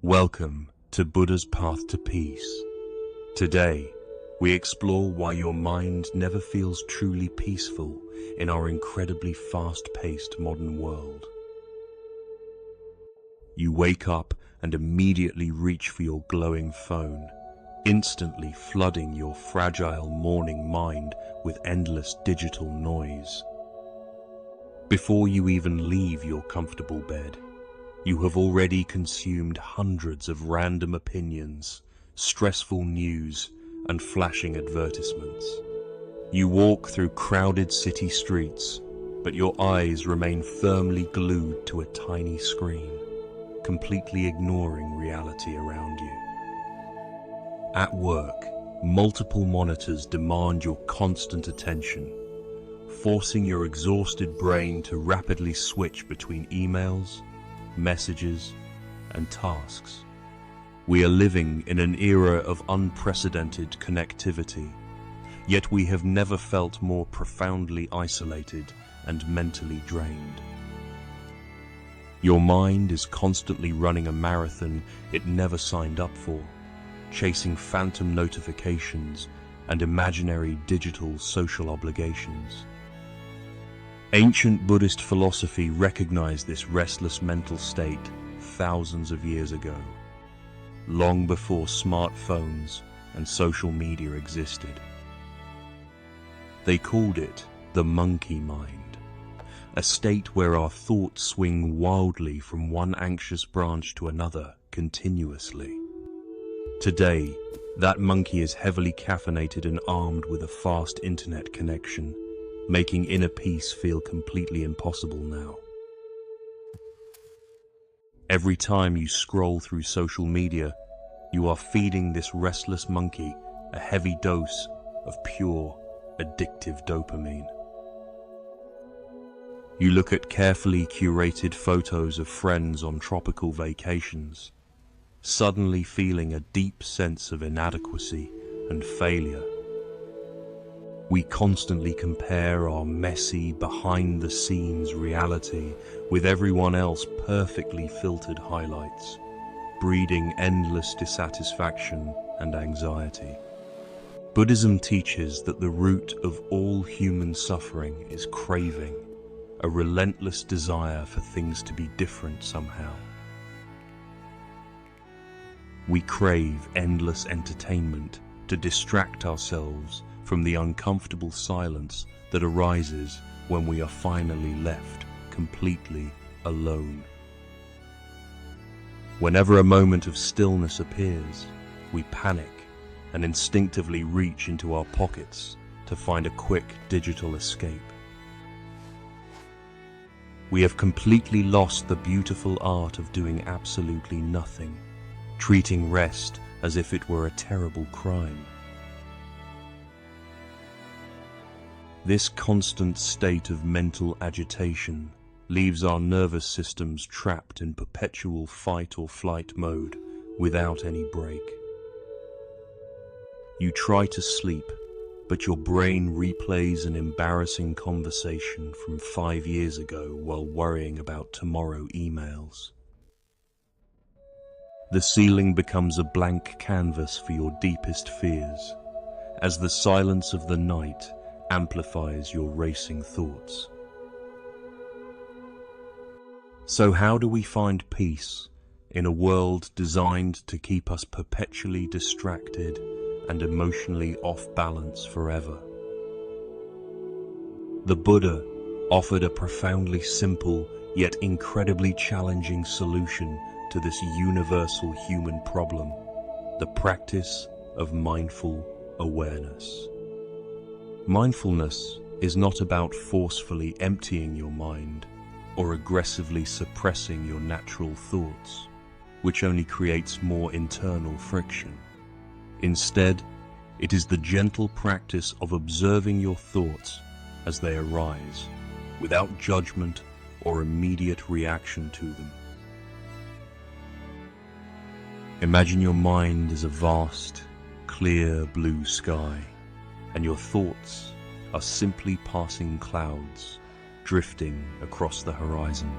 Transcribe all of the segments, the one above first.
Welcome to Buddha's Path to Peace. Today, we explore why your mind never feels truly peaceful in our incredibly fast-paced modern world. You wake up and immediately reach for your glowing phone, instantly flooding your fragile morning mind with endless digital noise. Before you even leave your comfortable bed, you have already consumed hundreds of random opinions, stressful news, and flashing advertisements. You walk through crowded city streets, but your eyes remain firmly glued to a tiny screen, completely ignoring reality around you. At work, multiple monitors demand your constant attention, forcing your exhausted brain to rapidly switch between emails, messages, and tasks. We are living in an era of unprecedented connectivity, yet we have never felt more profoundly isolated and mentally drained. Your mind is constantly running a marathon it never signed up for, chasing phantom notifications and imaginary digital social obligations. Ancient Buddhist philosophy recognized this restless mental state thousands of years ago, long before smartphones and social media existed. They called it the monkey mind, a state where our thoughts swing wildly from one anxious branch to another continuously. Today, that monkey is heavily caffeinated and armed with a fast internet connection, making inner peace feel completely impossible now. Every time you scroll through social media, you are feeding this restless monkey a heavy dose of pure, addictive dopamine. You look at carefully curated photos of friends on tropical vacations, suddenly feeling a deep sense of inadequacy and failure. We constantly compare our messy, behind-the-scenes reality with everyone else's perfectly filtered highlights, breeding endless dissatisfaction and anxiety. Buddhism teaches that the root of all human suffering is craving, a relentless desire for things to be different somehow. We crave endless entertainment to distract ourselves from the uncomfortable silence that arises when we are finally left completely alone. Whenever a moment of stillness appears, we panic and instinctively reach into our pockets to find a quick digital escape. We have completely lost the beautiful art of doing absolutely nothing, treating rest as if it were a terrible crime. This constant state of mental agitation leaves our nervous systems trapped in perpetual fight or flight mode without any break. You try to sleep, but your brain replays an embarrassing conversation from 5 years ago while worrying about tomorrow emails. The ceiling becomes a blank canvas for your deepest fears, as the silence of the night amplifies your racing thoughts. So how do we find peace in a world designed to keep us perpetually distracted and emotionally off balance forever? The Buddha offered a profoundly simple yet incredibly challenging solution to this universal human problem: the practice of mindful awareness. Mindfulness is not about forcefully emptying your mind or aggressively suppressing your natural thoughts, which only creates more internal friction. Instead, it is the gentle practice of observing your thoughts as they arise, without judgment or immediate reaction to them. Imagine your mind as a vast, clear blue sky, and your thoughts are simply passing clouds drifting across the horizon.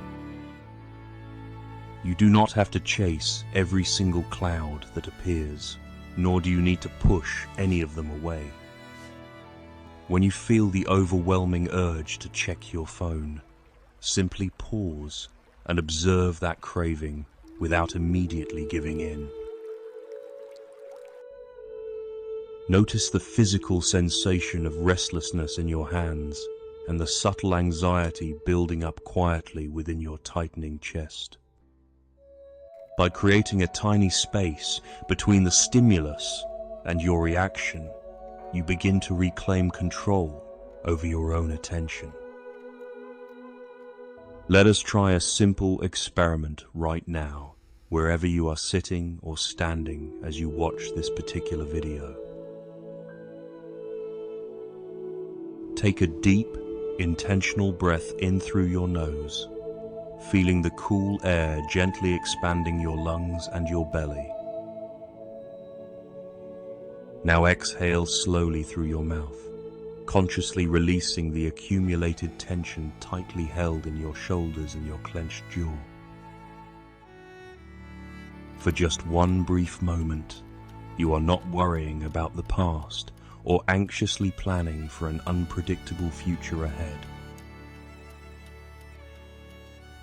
You do not have to chase every single cloud that appears, nor do you need to push any of them away. When you feel the overwhelming urge to check your phone, simply pause and observe that craving without immediately giving in. Notice the physical sensation of restlessness in your hands and the subtle anxiety building up quietly within your tightening chest. By creating a tiny space between the stimulus and your reaction, you begin to reclaim control over your own attention. Let us try a simple experiment right now, wherever you are sitting or standing as you watch this particular video. Take a deep, intentional breath in through your nose, feeling the cool air gently expanding your lungs and your belly. Now exhale slowly through your mouth, consciously releasing the accumulated tension tightly held in your shoulders and your clenched jaw. For just one brief moment, you are not worrying about the past or anxiously planning for an unpredictable future ahead.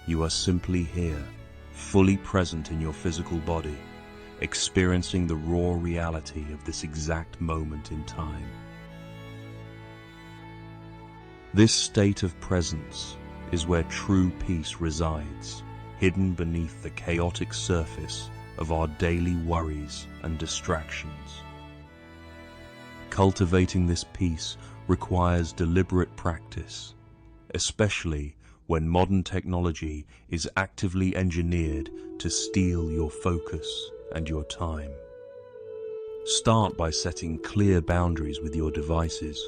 You are simply here, fully present in your physical body, experiencing the raw reality of this exact moment in time. This state of presence is where true peace resides, hidden beneath the chaotic surface of our daily worries and distractions. Cultivating this peace requires deliberate practice, especially when modern technology is actively engineered to steal your focus and your time. Start by setting clear boundaries with your devices,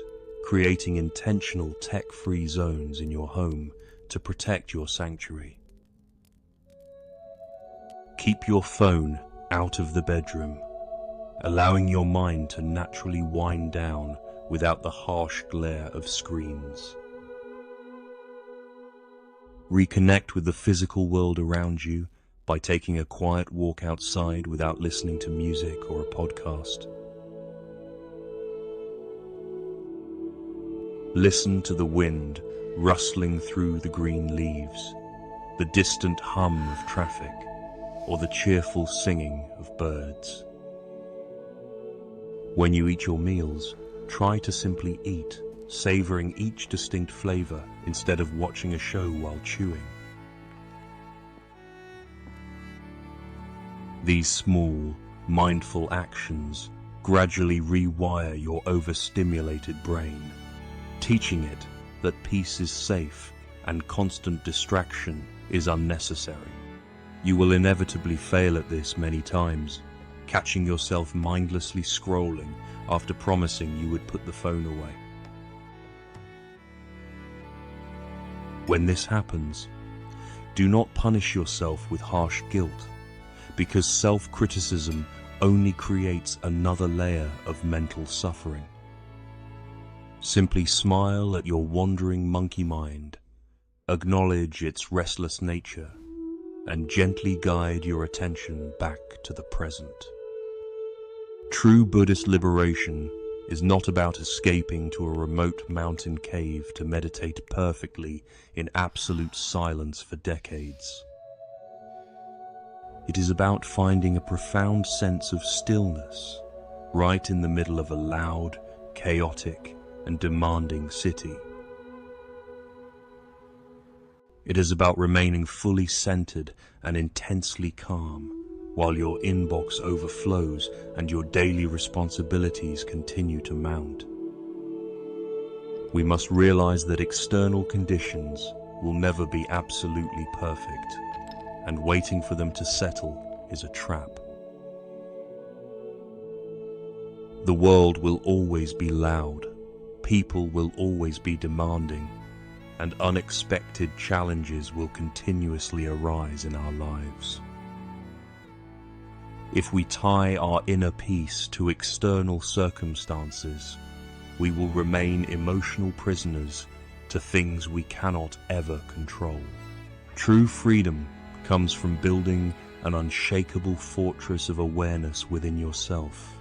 creating intentional tech-free zones in your home to protect your sanctuary. Keep your phone out of the bedroom, allowing your mind to naturally wind down without the harsh glare of screens. Reconnect with the physical world around you by taking a quiet walk outside without listening to music or a podcast. Listen to the wind rustling through the green leaves, the distant hum of traffic, or the cheerful singing of birds. When you eat your meals, try to simply eat, savoring each distinct flavor instead of watching a show while chewing. These small, mindful actions gradually rewire your overstimulated brain, teaching it that peace is safe and constant distraction is unnecessary. You will inevitably fail at this many times, catching yourself mindlessly scrolling after promising you would put the phone away. When this happens, do not punish yourself with harsh guilt, because self-criticism only creates another layer of mental suffering. Simply smile at your wandering monkey mind, acknowledge its restless nature, and gently guide your attention back to the present. True Buddhist liberation is not about escaping to a remote mountain cave to meditate perfectly in absolute silence for decades. It is about finding a profound sense of stillness right in the middle of a loud, chaotic, and demanding city. It is about remaining fully centered and intensely calm while your inbox overflows and your daily responsibilities continue to mount. We must realize that external conditions will never be absolutely perfect, and waiting for them to settle is a trap. The world will always be loud, people will always be demanding, and unexpected challenges will continuously arise in our lives. If we tie our inner peace to external circumstances, we will remain emotional prisoners to things we cannot ever control. True freedom comes from building an unshakable fortress of awareness within yourself,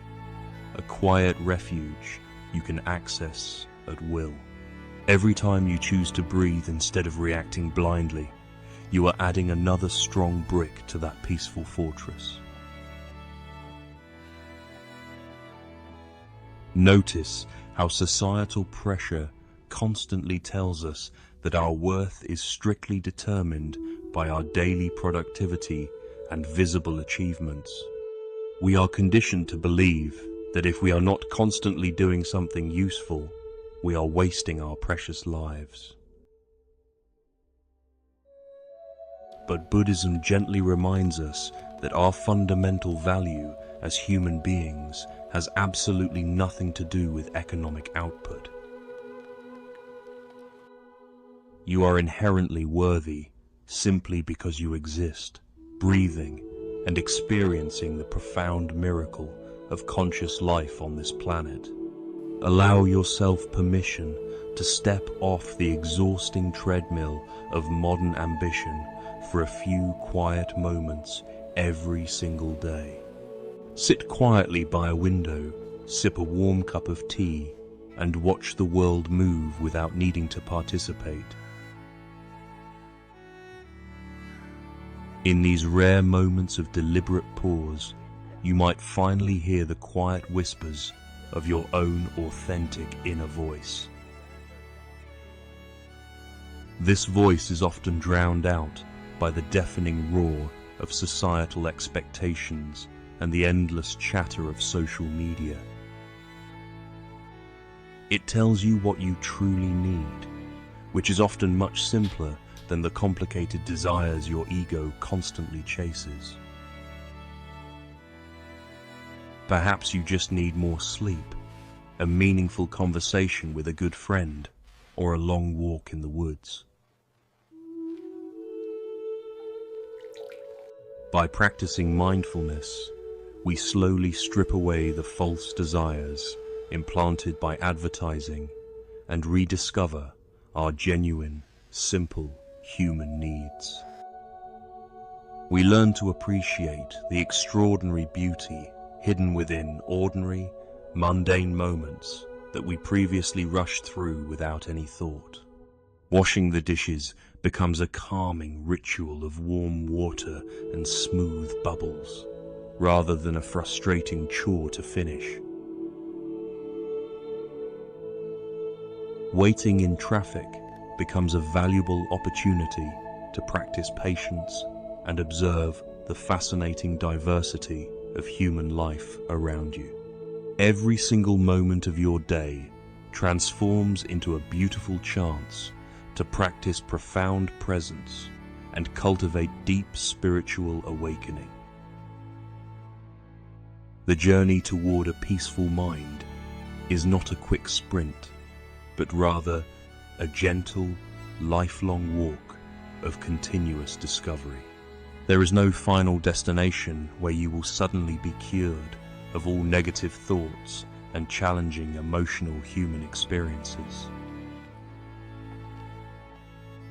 a quiet refuge you can access at will. Every time you choose to breathe instead of reacting blindly, you are adding another strong brick to that peaceful fortress. Notice how societal pressure constantly tells us that our worth is strictly determined by our daily productivity and visible achievements. We are conditioned to believe that if we are not constantly doing something useful, we are wasting our precious lives. But Buddhism gently reminds us that our fundamental value as human beings has absolutely nothing to do with economic output. You are inherently worthy simply because you exist, breathing and experiencing the profound miracle of conscious life on this planet. Allow yourself permission to step off the exhausting treadmill of modern ambition for a few quiet moments every single day. Sit quietly by a window, sip a warm cup of tea, and watch the world move without needing to participate. In these rare moments of deliberate pause, you might finally hear the quiet whispers of your own authentic inner voice. This voice is often drowned out by the deafening roar of societal expectations and the endless chatter of social media. It tells you what you truly need, which is often much simpler than the complicated desires your ego constantly chases. Perhaps you just need more sleep, a meaningful conversation with a good friend, or a long walk in the woods. By practicing mindfulness, we slowly strip away the false desires implanted by advertising and rediscover our genuine, simple human needs. We learn to appreciate the extraordinary beauty hidden within ordinary, mundane moments that we previously rushed through without any thought. Washing the dishes becomes a calming ritual of warm water and smooth bubbles, rather than a frustrating chore to finish. Waiting in traffic becomes a valuable opportunity to practice patience and observe the fascinating diversity of human life around you. Every single moment of your day transforms into a beautiful chance to practice profound presence and cultivate deep spiritual awakening. The journey toward a peaceful mind is not a quick sprint, but rather a gentle, lifelong walk of continuous discovery. There is no final destination where you will suddenly be cured of all negative thoughts and challenging emotional human experiences.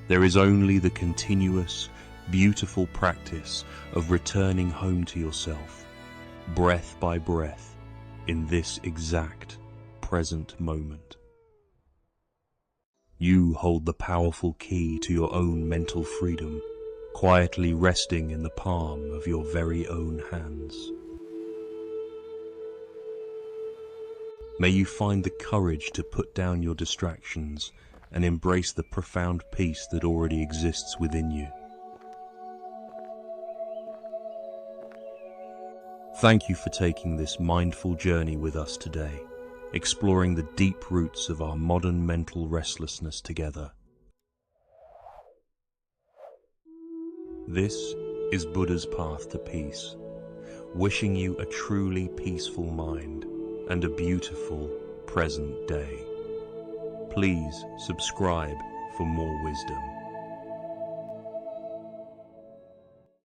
There is only the continuous, beautiful practice of returning home to yourself, breath by breath, in this exact present moment. You hold the powerful key to your own mental freedom, quietly resting in the palm of your very own hands. May you find the courage to put down your distractions and embrace the profound peace that already exists within you. Thank you for taking this mindful journey with us today, exploring the deep roots of our modern mental restlessness together. This is Buddha's path to peace, wishing you a truly peaceful mind and a beautiful present day. Please subscribe for more wisdom.